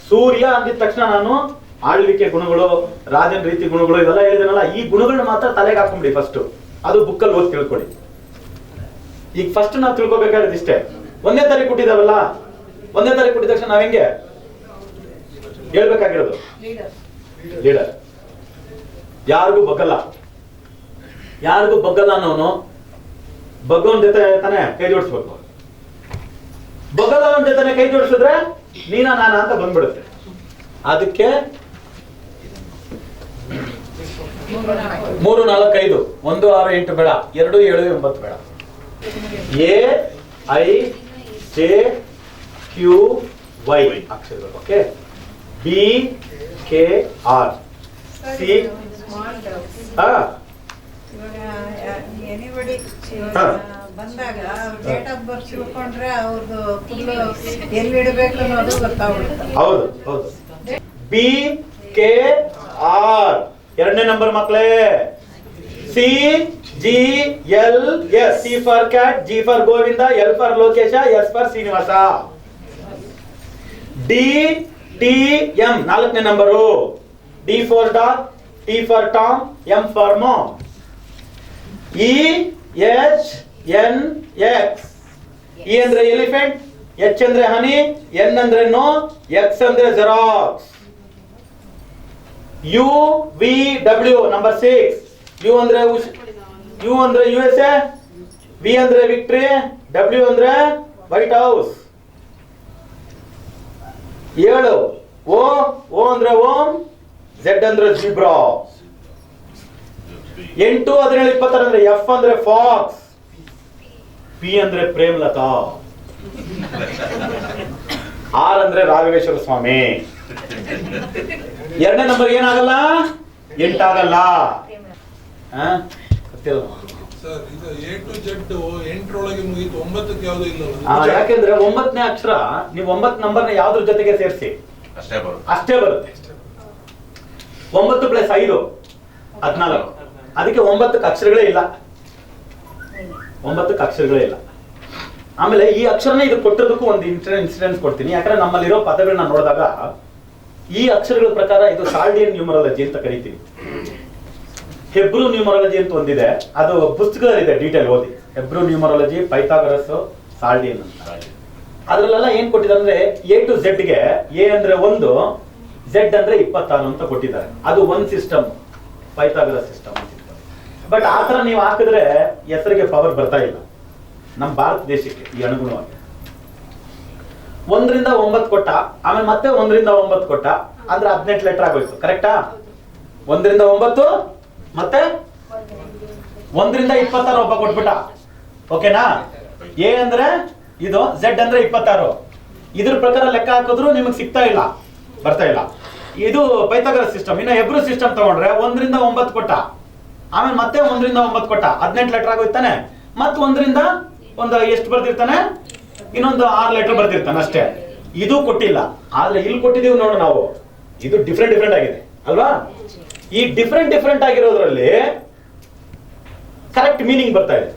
ಸೂರ್ಯ ಅಂದಿದ ತಕ್ಷಣ ನಾನು ಆಳ್ವಿಕೆ ಗುಣಗಳು, ರಾಜನ ರೀತಿ ಗುಣಗಳು ಇವೆಲ್ಲ ಹೇಳಿದನಲ್ಲ, ಈ ಗುಣಗಳನ್ನ ಮಾತ್ರ ತಲೆಗೆ ಹಾಕೊಂಬಿಡಿ ಫಸ್ಟ್. ಅದು ಬುಕ್ಕಲ್ಲಿ ಓದಿ ತಿಳ್ಕೊಳ್ಳಿ. ಈಗ ಫಸ್ಟ್ ನಾವು ತಿಳ್ಕೊಬೇಕಾದ್ರೆ ಇಷ್ಟೇ, 1ನೇ ತಾರೀಕು ಕೊಟ್ಟಿದ್ದಾವಲ್ಲ, 1ನೇ ತಾರೀಕು ಕೊಟ್ಟಿದ ತಕ್ಷಣ ನಾವ್ ಹೆಂಗೆ ಹೇಳ್ಬೇಕಾಗಿರೋದು? ಲೀಡರ್. ಯಾರಿಗೂ ಬಗ್ಗಲ್ಲ, ಯಾರಿಗೂ ಬಗ್ಗಲ್ಲ ಅನ್ನೋನು ಬಗ್ಗೋನ್ ಜೊತೆ ತಾನೆ ಕೈ ಜೋಡಿಸ್ಬೇಕು. ಬಗ್ಗಲ್ಲ ಅವನ ಜೊತೆ ಕೈ ಜೋಡಿಸಿದ್ರೆ ನೀನ ನಾನ ಅಂತ ಬಂದ್ಬಿಡುತ್ತೆ. ಅದಕ್ಕೆ 3, 4, 5, 1, 6, 8 ಬೇಡ, 2, 7, 9 ಬೇಡ. AIJQY ಅಕ್ಷರಗಳು. Okay, BKR C. ಬಂದಾಗ ಡೇಟ್ ಆಫ್ ಬರ್ತ್ ತಿಳ್ಕೊಂಡ್ರೆ ಅವ್ರದ್ದು ಎಲ್ಲಿ ಇಡಬೇಕು ಅನ್ನೋದು ಗೊತ್ತಾಗ್ಬಿಡುತ್ತೆ. ಹೌದು ಹೌದು. BKR 2ನೇ ನಂಬರ್ ಮಕ್ಕಳೇ. CGLS, C for cat, G for Govinda, L for Lokesha, S for Srinivasa. DTM 4ನೇ number. D for dog, T for Tom, M for mom. EHNX. E ಅಂದ್ರೆ ಎಲಿಫೆಂಟ್, H ಅಂದ್ರೆ ಹನಿ, N ಅಂದ್ರೆ no, X ಅಂದ್ರೆ xerox. UVW number 6. U ಅಂದ್ರೆ USA, V ಅಂದ್ರೆ victory, W ಅಂದ್ರೆ white house. 7 O ಅಂದ್ರೆ ಓಂ, Z ಅಂದ್ರೆ ಜಿಬ್ರಾ. 8, 17, 26 ಅಂದ್ರೆ F ಅಂದ್ರೆ ಫಾಕ್ಸ್, P ಅಂದ್ರೆ ಪ್ರೇಮಲತಾ, R ಅಂದ್ರೆ ರಾಘವೇಶ್ವರ ಸ್ವಾಮಿ. 2ನೇ ನಂಬರ್ ಏನಾಗಲ್ಲ? 8 ಆಗಲ್ಲ. ಯಾಕೆಂದ್ರೆ 9ನೇ ಅಕ್ಷರ ನೀವು 9 ನಂಬರ್ನ ಯಾವ್ದ್ರ ಜೊತೆಗೆ ಸೇರಿಸಿ ಅಷ್ಟೇ ಬರುತ್ತೆ. 9 + 5 14. ಅದಕ್ಕೆ 9ಕ್ಕೆ ಅಕ್ಷರಗಳೇ ಇಲ್ಲ. 9ಕ್ಕೆ ಅಕ್ಷರಗಳೇ ಇಲ್ಲ. ಆಮೇಲೆ ಈ ಅಕ್ಷರನೇ ಇದು ಕೊಟ್ಟಿರೋದಕ್ಕೂ ಒಂದು ಇನ್ಸಿಡೆನ್ಸ್ ಕೊಡ್ತೀನಿ. ಯಾಕಂದ್ರೆ ನಮ್ಮಲ್ಲಿರೋ ಪದಗಳನ್ನ ನೋಡಿದಾಗ ಈ ಅಕ್ಷರಗಳ ಪ್ರಕಾರ ಇದು ಸಾಲ್ಡಿಯನ್ ನ್ಯೂಮರಾಲಜಿ ಅಂತ ಕರಿತೀವಿ. ಹೆಬ್ರೂ ನ್ಯೂಮರಾಲಜಿ ಅಂತ ಒಂದಿದೆ, ಅದು ಪುಸ್ತಕದಲ್ಲಿದೆ, ಡೀಟೇಲ್ ಓದಿ. ಹೆಬ್ರೂ ನ್ಯೂಮರಾಲಜಿ, ಪೈಥಾಗರಸ್, ಸಾಲ್ಡಿಯನ್ ಅಂತ. ಅದ್ರಲ್ಲೆಲ್ಲ ಏನ್ ಕೊಟ್ಟಿದ್ದಾರೆ ಅಂದ್ರೆ A to Z ಗೆ A ಅಂದ್ರೆ 1, Z ಅಂದ್ರೆ 26 ಅಂತ ಕೊಟ್ಟಿದ್ದಾರೆ. ಅದು ಒಂದು ಸಿಸ್ಟಮ್, ಪೈಥಾಗರಸ್ ಸಿಸ್ಟಮ್ ಅಂತ. ಬಟ್ ಆತರ ನೀವು ಹಾಕಿದ್ರೆ ಹೆಸರಿಗೆ ಪವರ್ ಬರ್ತಾ ಇಲ್ಲ ನಮ್ಮ ಭಾರತ ದೇಶಕ್ಕೆ ಈ ಅನುಗುಣವಾಗಿ. 1 ರಿಂದ 9 ಕೊಟ್ಟ, ಆಮೇಲೆ ಮತ್ತೆ 1 ರಿಂದ 9 ಕೊಟ್ಟ, ಅಂದ್ರೆ 18 ಲೆಟರ್ ಆಗೋಯ್ತು. ಕರೆಕ್ಟಾ? 1 ರಿಂದ 9 ಮತ್ತೆ 1 ರಿಂದ 26 ಒಬ್ಬ ಕೊಟ್ಬಿಟ್ಟ. ಓಕೆನಾ? A ಅಂದ್ರೆ ಇದು, Z ಅಂದ್ರೆ 26. ಇದ್ರ ಪ್ರಕಾರ ಲೆಕ್ಕ ಹಾಕಿದ್ರು ನಿಮಗೆ ಸಿಗ್ತಾ ಇಲ್ಲ, ಬರ್ತಾ ಇಲ್ಲ. ಇದು ಪೈಥಾಗರಸ್ ಸಿಸ್ಟಮ್. ಇನ್ನು ಹೆಬ್ರೂ ಸಿಸ್ಟಮ್ ತಗೊಂಡ್ರೆ 1 ರಿಂದ 9 ಕೊಟ್ಟ, ಆಮೇಲೆ ಮತ್ತೆ 1 ರಿಂದ 9 ಕೊಟ್ಟ, 18 ಲೆಟರ್ ಆಗೋಯ್ತಾನೆ. ಮತ್ತೆ 1 ರಿಂದ ಒಂದು ಎಷ್ಟು ಬರ್ತಿರ್ತಾನೆ? ಇನ್ನೊಂದು 6 ಲೆಟರ್ ಬರ್ತಿರ್ತಾನೆ ಅಷ್ಟೇ. ಇದು ಕೊಟ್ಟಿಲ್ಲ. ಆದ್ರೆ ಇಲ್ಲಿ ಕೊಟ್ಟಿದೀವಿ ನೋಡು ನಾವು, ಇದು ಡಿಫ್ರೆಂಟ್ ಆಗಿದೆ ಅಲ್ವಾ? ಈ ಡಿಫ್ರೆಂಟ್ ಆಗಿರೋದ್ರಲ್ಲಿ ಕರೆಕ್ಟ್ ಮೀನಿಂಗ್ ಬರ್ತಾ ಇದೆ.